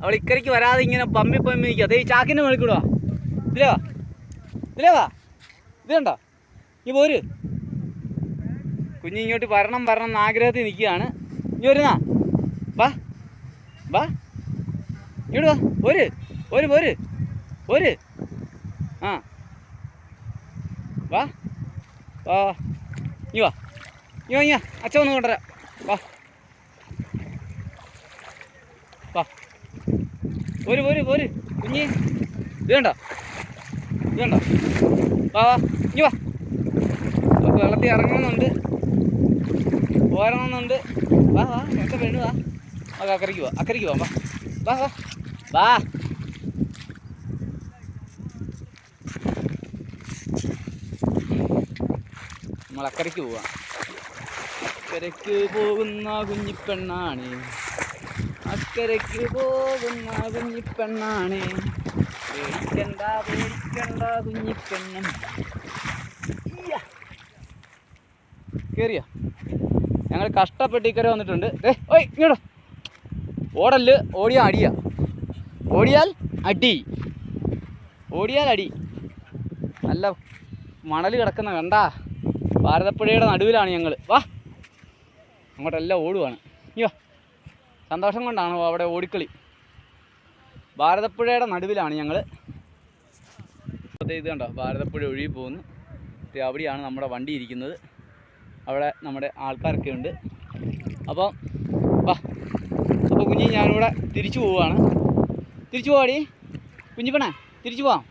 അവൾ ഇക്കരയ്ക്ക് വരാതെ ഇങ്ങനെ പമ്മി നിൽക്കുക. അതേ ഈ ചാക്കിൻ്റെ മേളിക്കൂടാ. ഇതിലേ വാ ഇത് കണ്ടോ? ഈ പോര് കുഞ്ഞ് ഇങ്ങോട്ട് വരണം എന്ന് ആഗ്രഹത്തിൽ നിൽക്കുകയാണ്. ഇനി വരുന്നാ വാ വാ ഇങ്ങോട്ട് വാ. പോര് ആ വാ വാ ഇനി വാ അച്ഛൻ ഒന്ന് കൊണ്ടുവരാം. വാ വാ പോര് കുഞ്ഞി ഇത് കണ്ടോ വാ ഇനി വാ. നമുക്ക് വെള്ളത്തിൽ ഇറങ്ങണമെന്നുണ്ട്, പോരണമെന്നുണ്ട്. വാ ഒക്കെ വേണു വാ. അക്കരയ്ക്ക് പോവാം. വാ നമ്മൾ അക്കരയ്ക്ക് പോവാം. അക്കരയ്ക്ക് പോകുന്ന കുഞ്ഞിപ്പെണ്ണാണ്, അക്കരയ്ക്ക് പോകുന്ന കുഞ്ഞിപ്പെണ്ണാണ്, പേടിക്കണ്ട കുഞ്ഞിപ്പെണ്ണൻ. കേറിയ ഞങ്ങൾ കഷ്ടപ്പെട്ട് ഇക്കരെ വന്നിട്ടുണ്ട്. ഓയ് ഇങ്ങോട്ടോ ഓടല്. ഓടിയാൽ അടി. നല്ല മണൽ കിടക്കുന്ന കണ്ടാ. ഭാരതപ്പുഴയുടെ നടുവിലാണ് ഞങ്ങൾ. വാ അങ്ങോട്ടെല്ലാം ഓടുവാണ്. അയ്യോ സന്തോഷം കൊണ്ടാണ് അവിടെ ഓടിക്കളി. ഭാരതപ്പുഴയുടെ നടുവിലാണ് ഞങ്ങൾ. ഇത് കണ്ടോ ഭാരതപ്പുഴ ഒഴുകി പോകുന്നു. അവിടെയാണ് നമ്മുടെ വണ്ടി ഇരിക്കുന്നത്. അവിടെ നമ്മുടെ ആൾക്കാരൊക്കെ ഉണ്ട്. അപ്പോൾ വാ. അപ്പോൾ കുഞ്ഞി ഞാനിവിടെ തിരിച്ചു പോവുകയാണ്. തിരിച്ചു പോവാടി കുഞ്ഞിപ്പണേ, തിരിച്ചു പോവാം.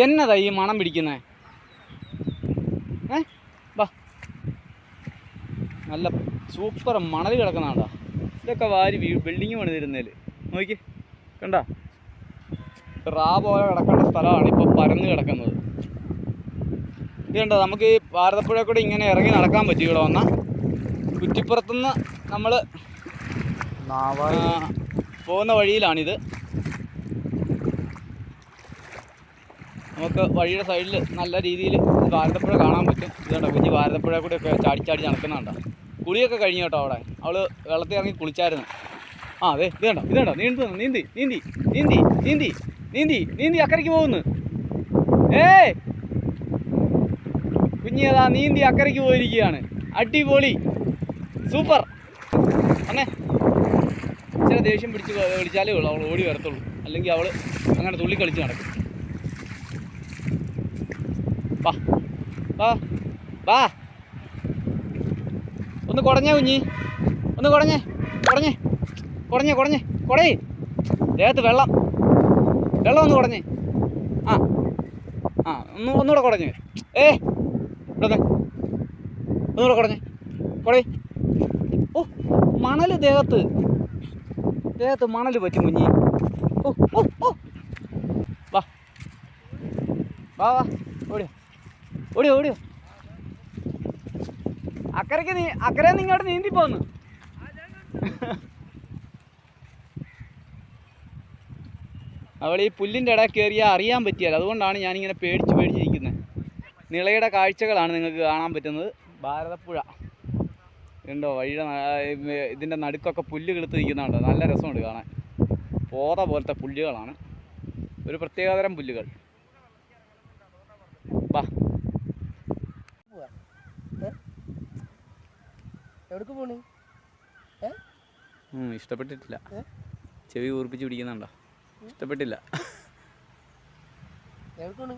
എന്നതാ ഈ മണം പിടിക്കുന്നത്? വാ നല്ല സൂപ്പർ മണൽ കിടക്കുന്നതാണ്ടാ. ഇതൊക്കെ വാരി ബിൽഡിങ് പണിതിരുന്നതിൽ നോക്കി കണ്ടാ. പോലെ കിടക്കേണ്ട സ്ഥലമാണ് ഇപ്പോൾ പരന്ന് കിടക്കുന്നത്. ഇത് കണ്ടോ, നമുക്ക് ഈ ഭാരതപ്പുഴ കൂടെ ഇങ്ങനെ ഇറങ്ങി നടക്കാൻ പറ്റും. ഇവിടെ വന്നാൽ കുറ്റിപ്പുറത്തുനിന്ന് നമ്മൾ പോകുന്ന വഴിയിലാണിത്. നമുക്ക് വഴിയുടെ സൈഡിൽ നല്ല രീതിയിൽ ഭാരതപ്പുഴ കാണാൻ പറ്റും. ഇതുണ്ടോ കുഞ്ഞ് ഭാരതപ്പുഴ കൂടെ ഒക്കെ ചാടി നടക്കുന്നുണ്ടോ. കുളിയൊക്കെ കഴിഞ്ഞു കേട്ടോ. അവിടെ അവൾ വെള്ളത്തിൽ ഇറങ്ങി കുളിച്ചായിരുന്നു. അതെ ഇത് കണ്ടോ നീന്തി അക്കരയ്ക്ക് പോകുന്നു. കുഞ്ഞി അതാ നീന്തി അക്കരയ്ക്ക് പോയിരിക്കുകയാണ്. അടിപൊളി സൂപ്പർ. അന്നേ ചില ദേഷ്യം വിളിച്ചാലേ ഉള്ളൂ അവൾ ഓടി വരത്തുള്ളൂ. അല്ലെങ്കിൽ അവൾ അങ്ങനെ തുള്ളി കളിച്ച് നടക്കും. വാ ഒന്ന് കുടഞ്ഞേ കുഞ്ഞി, ഒന്ന് കുടഞ്ഞേ ദേഹത്ത് വെള്ളം ഒന്ന് കുടഞ്ഞേ. ഒന്നുകൂടെ കുടഞ്ഞേ. ഇവിടെ ഒന്നുകൂടെ കുടഞ്ഞേ. ഓ മണൽ ദേഹത്ത് മണൽ പറ്റും കുഞ്ഞി. വാ ഓടിയോ അക്കരെ ഇങ്ങോട്ട് നീന്തി പോന്നു. അവൾ ഈ പുല്ലിൻ്റെ ഇടയിൽ കയറിയാൽ അറിയാൻ പറ്റിയാൽ, അതുകൊണ്ടാണ് ഞാനിങ്ങനെ പേടിച്ചിരിക്കുന്നത്. നിളയുടെ കാഴ്ചകളാണ് നിങ്ങൾക്ക് കാണാൻ പറ്റുന്നത്. ഭാരതപ്പുഴ ഉണ്ടോ, വഴിയുടെ ഇതിൻ്റെ നടുക്കൊക്കെ പുല്ല് കിളുത്ത് നിൽക്കുന്നുണ്ടോ. നല്ല രസമുണ്ട് കാണാൻ. പോലത്തെ പുല്ലുകളാണ്, ഒരു പ്രത്യേകതരം പുല്ലുകൾ. വാ എവിടേക്ക് പോണി? ഇഷ്ടപ്പെട്ടിട്ടില്ല. ചെവി കൂർപ്പിച്ച് പിടിക്കുന്നുണ്ടോ? ഇഷ്ടപ്പെട്ടില്ല. എവിടേക്ക് പോണി?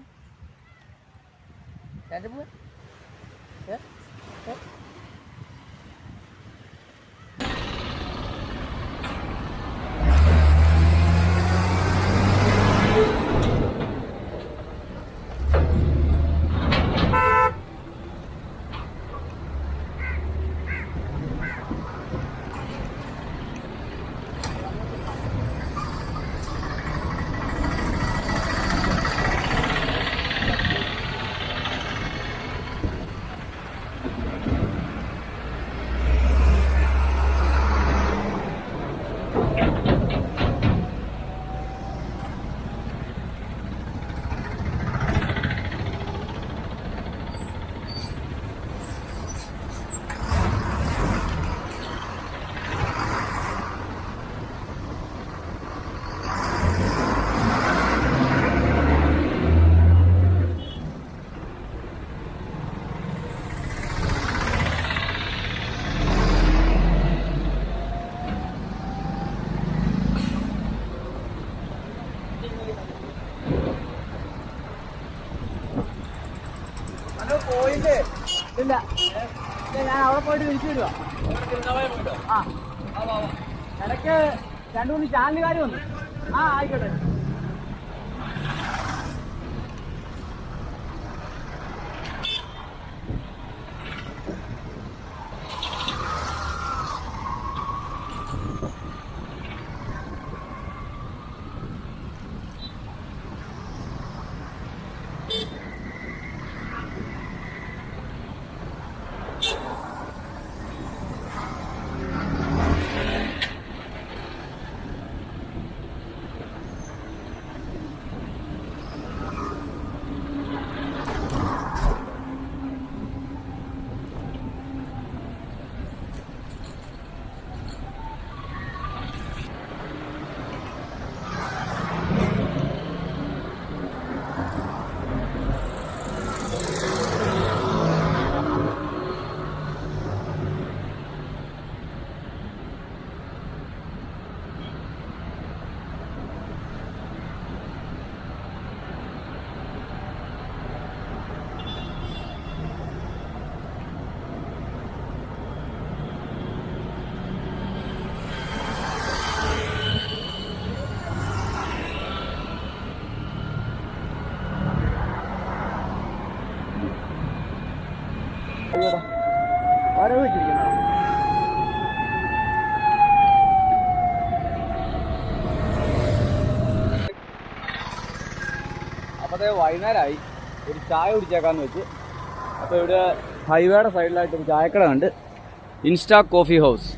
പോയില്ലേ? ഇല്ല, ഞാൻ അവിടെ പോയിട്ട് തിരിച്ചു വരുവാ. ആ ഇടയ്ക്ക് 2-3 ചാനലുകാർ വന്നു. ആയിക്കോട്ടെ. അപ്പോഴത്തെ വൈകുന്നേരമായി, ഒരു ചായ കുടിച്ചേക്കാന്ന് വെച്ച്. അപ്പോൾ ഇവിടെ ഹൈവേയുടെ സൈഡിലായിട്ട് ഒരു ചായക്കട ഉണ്ട്, ഇൻസ്റ്റാ കോഫി ഹൗസ്.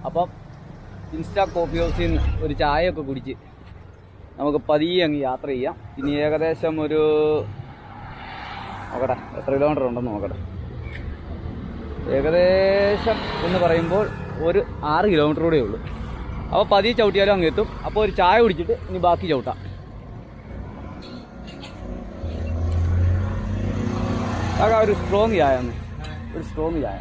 അപ്പം ഇൻസ്റ്റാ കോഫി ഹൗസിൽ നിന്ന് ഒരു ചായയൊക്കെ കുടിച്ച് നമുക്ക് പതിയെ അങ്ങ് യാത്ര ചെയ്യാം. ഇനി ഏകദേശം ഒരു നോക്കട്ടെ എത്ര കിലോമീറ്റർ ഉണ്ടെന്ന് നോക്കട്ടെ. ഏകദേശം എന്ന് പറയുമ്പോൾ ഒരു 6 കിലോമീറ്റർ കൂടെ ഉള്ളൂ. അപ്പോൾ പതിയെ ചവിട്ടിയാലും അങ്ങ് എത്തും. അപ്പോൾ ഒരു ചായ കുടിച്ചിട്ട് ഇനി ബാക്കി ചവിട്ടാം. ഒരു സ്ട്രോങ് ചായ ഒന്ന്, ഒരു സ്ട്രോങ് ചായ.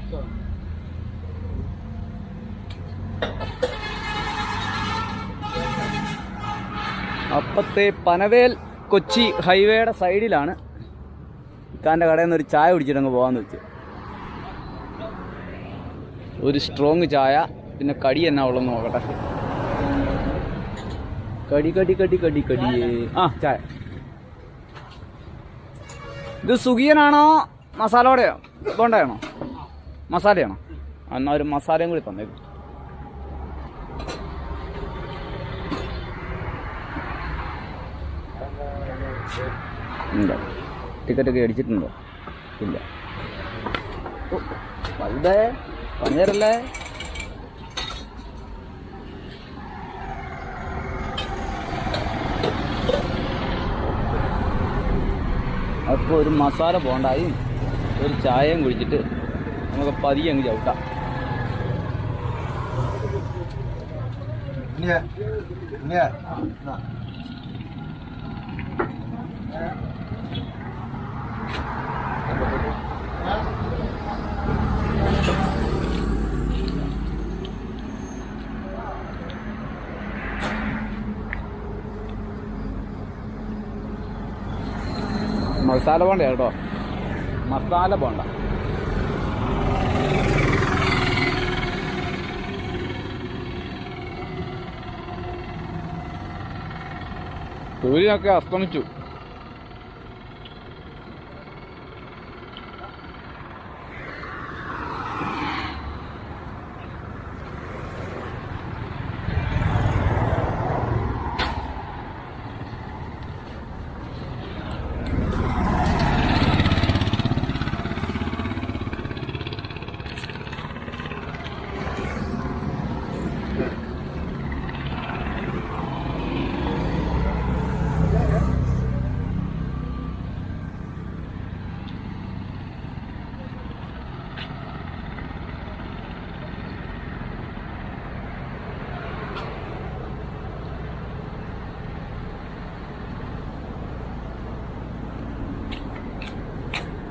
അപ്പത്തെ പനവേൽ കൊച്ചി ഹൈവേയുടെ സൈഡിലാണ് ഇക്കാൻ്റെ കടയിൽ നിന്ന് ഒരു ചായ കുടിച്ചിട്ടങ്ങ് പോകാമെന്ന് വെച്ച്. ഒരു സ്ട്രോങ് ചായ, പിന്നെ കടി എന്നാ ഉള്ളതെന്ന് നോക്കട്ടെ. കടി കടി കടി കടി കടിയേ. ചായ. ഇത് സുഖിയനാണോ മസാലയോടെയോ ബോണ്ടയാണോ? മസാലയാണോ? എന്നാൽ ഒരു മസാലയും കൂടി തന്നേക്കും. ഇല്ല, ടിക്കറ്റൊക്കെ അടിച്ചിട്ടുണ്ടോ? ഇല്ല. വലുതേ പഞ്ഞേരല്ലേ? അപ്പോൾ ഒരു മസാല ബോണ്ടായും ഒരു ചായയും കുടിച്ചിട്ട് നമുക്ക് പതിയെ അങ്ങ് ചവിട്ടാം. മസാല ബോണ്ട കേട്ടോ, മസാല ബോണ്ട. സൂര്യനൊക്കെ അസ്തമിച്ചു.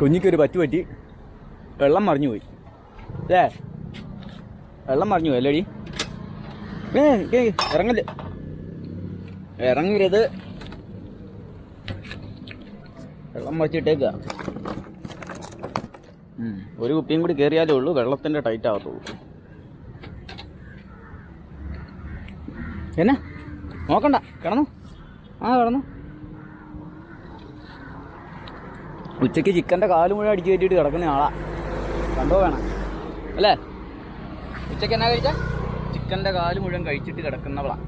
കുഞ്ഞിക്കൊരു പറ്റി വെള്ളം മറിഞ്ഞു പോയി. വെള്ളം മറിഞ്ഞു പോയി അല്ലേടി? ഇറങ്ങരുത്, വെള്ളം മറിച്ചിട്ടേക്കുക. ഒരു കുപ്പിയും കൂടി കയറിയാലേ ഉള്ളൂ വെള്ളത്തിൻ്റെ ടൈറ്റ് ആകത്തുള്ളൂ. എന്നാ നോക്കണ്ട, കിടന്നു. കിടന്നു. ഉച്ചയ്ക്ക് ചിക്കൻ്റെ കാല് മുഴുവൻ അടിച്ചു കയറ്റിയിട്ട് കിടക്കുന്ന ആളാ. കണ്ടോ വേണം അല്ലേ? ഉച്ചയ്ക്ക് എന്നാ കഴിച്ചാൽ ചിക്കൻ്റെ കാല് മുഴുവൻ കഴിച്ചിട്ട് കിടക്കുന്നവളാ.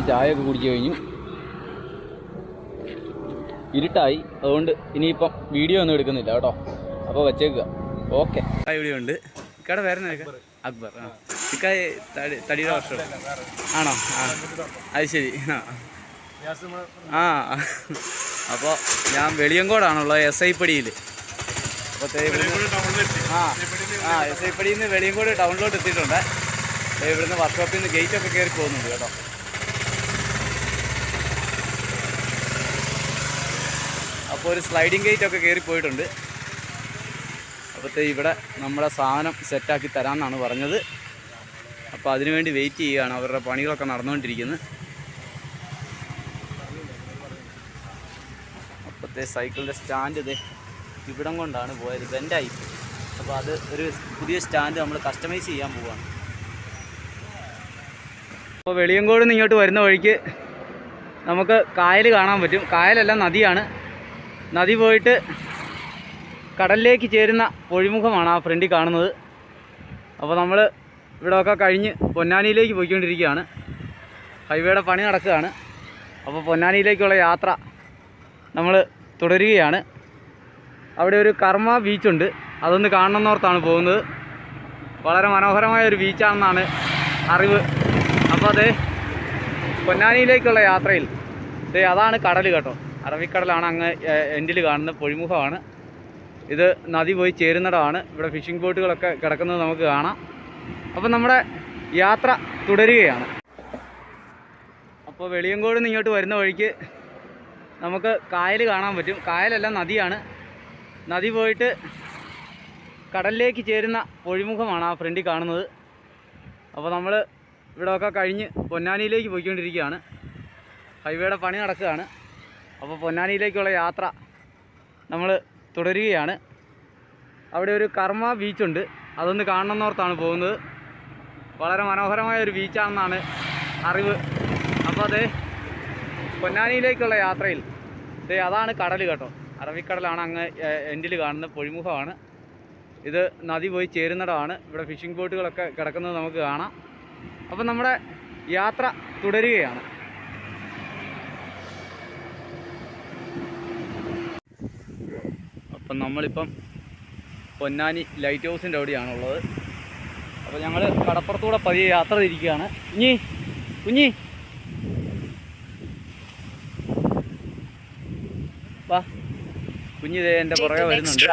ചായയൊക്കെ കുടിച്ചു കഴിഞ്ഞു. ഇരുട്ടായി, അതുകൊണ്ട് ഇനിയിപ്പം വീഡിയോ ഒന്നും എടുക്കുന്നില്ല കേട്ടോ. അപ്പോൾ വെച്ചേക്കുക. ഓക്കെ. വീഡിയോ ഉണ്ട്. ഇക്കടെ പേര് അക്ബർ. ഇക്ക തടിയുടെ വർഷം ആണോ? അത് ശരി. അപ്പോൾ ഞാൻ വെളിയങ്കോടാണുള്ളത്, SI പടിയിൽ. അപ്പോൾ SI പടിയിൽ നിന്ന് വെളിയങ്കോട് ടൗണിലോട്ട് എത്തിയിട്ടുണ്ട്. ഇവിടുന്ന് വർക്ക്ഷോപ്പിൽ നിന്ന് ഗേറ്റൊക്കെ കയറി പോകുന്നുണ്ട് കേട്ടോ. അപ്പോൾ ഒരു സ്ലൈഡിങ് ഗേറ്റൊക്കെ കയറി പോയിട്ടുണ്ട്. അപ്പോഴത്തെ ഇവിടെ നമ്മുടെ സാധനം സെറ്റാക്കി തരാമെന്നാണ് പറഞ്ഞത്. അപ്പോൾ അതിനുവേണ്ടി വെയിറ്റ് ചെയ്യുകയാണ്. അവരുടെ പണികളൊക്കെ നടന്നുകൊണ്ടിരിക്കുന്നത്. അപ്പോഴത്തെ സൈക്കിളിൻ്റെ സ്റ്റാൻഡ് ഇതേ ഇവിടം കൊണ്ടാണ് പോയത്, ബെൻഡായി. അപ്പോൾ അത് ഒരു പുതിയ സ്റ്റാൻഡ് നമ്മൾ കസ്റ്റമൈസ് ചെയ്യാൻ പോവുകയാണ്. അപ്പോൾ വെളിയങ്കോട് നിന്ന് ഇങ്ങോട്ട് വരുന്ന വഴിക്ക് നമുക്ക് കായൽ കാണാൻ പറ്റും. കായലല്ല, നദിയാണ്. നദി പോയിട്ട് കടലിലേക്ക് ചേരുന്ന പൊഴിമുഖമാണ് ആ ഫ്രണ്ടിൽ കാണുന്നത്. അപ്പോൾ നമ്മൾ ഇവിടെയൊക്കെ കഴിഞ്ഞ് പൊന്നാനിയിലേക്ക് പോയിക്കൊണ്ടിരിക്കുകയാണ്. ഹൈവേയുടെ പണി നടക്കുകയാണ്. അപ്പോൾ പൊന്നാനിയിലേക്കുള്ള യാത്ര നമ്മൾ തുടരുകയാണ്. അവിടെ ഒരു കർമ്മ ബീച്ചുണ്ട്, അതൊന്ന് കാണണമെന്നോർത്താണ് പോകുന്നത്. വളരെ മനോഹരമായൊരു ബീച്ചാണെന്നാണ് അറിവ്. അപ്പോൾ അത് പൊന്നാനിയിലേക്കുള്ള യാത്രയിൽ അതാണ് കടൽ കേട്ടോ. അറബിക്കടലാണ് അങ്ങ് എൻഡിൽ കാണുന്ന പൊഴിമുഖമാണ്. ഇത് നദി പോയി ചേരുന്നിടമാണ്. ഇവിടെ ഫിഷിംഗ് ബോട്ടുകളൊക്കെ കിടക്കുന്നത് നമുക്ക് കാണാം. അപ്പോൾ നമ്മുടെ യാത്ര തുടരുകയാണ്. അപ്പോൾ വെളിയങ്കോട് നിന്ന് ഇങ്ങോട്ട് വരുന്ന വഴിക്ക് നമുക്ക് കായൽ കാണാൻ പറ്റും. കായലല്ല, നദിയാണ്. നദി പോയിട്ട് കടലിലേക്ക് ചേരുന്ന പൊഴിമുഖമാണ് ആ ഫ്രണ്ടിൽ കാണുന്നത്. അപ്പോൾ നമ്മൾ ഇവിടെയൊക്കെ കഴിഞ്ഞ് പൊന്നാനിയിലേക്ക് പോയിക്കൊണ്ടിരിക്കുകയാണ്. ഹൈവേയുടെ പണി നടക്കുകയാണ്. അപ്പോൾ പൊന്നാനിയിലേക്കുള്ള യാത്ര നമ്മൾ തുടരുകയാണ്. അവിടെ ഒരു കർമ്മ ബീച്ചുണ്ട്, അതൊന്ന് കാണണമെന്നോർത്താണ് പോകുന്നത്. വളരെ മനോഹരമായൊരു ബീച്ചാണെന്നാണ് അറിവ്. അപ്പോൾ അത് പൊന്നാനിയിലേക്കുള്ള യാത്രയിൽ അതാണ് കടൽ കേട്ടോ. അറബിക്കടലാണ് അങ്ങ് എൻഡിൽ കാണുന്ന പൊഴിമുഖമാണ്. ഇത് നദി പോയി ചേരുന്നിടമാണ്. ഇവിടെ ഫിഷിംഗ് ബോട്ടുകളൊക്കെ കിടക്കുന്നത് നമുക്ക് കാണാം. അപ്പോൾ നമ്മുടെ യാത്ര തുടരുകയാണ്. അപ്പം നമ്മളിപ്പം പൊന്നാനി ലൈറ്റ് ഹൗസിൻ്റെ അവിടെയാണുള്ളത്. അപ്പോൾ ഞങ്ങൾ കടപ്പുറത്തൂടെ പതിയെ യാത്ര തിരിക്കുകയാണ്. കുഞ്ഞി വാ, കുഞ്ഞിതേ എൻ്റെ പുറകെ വരുന്നുണ്ട്.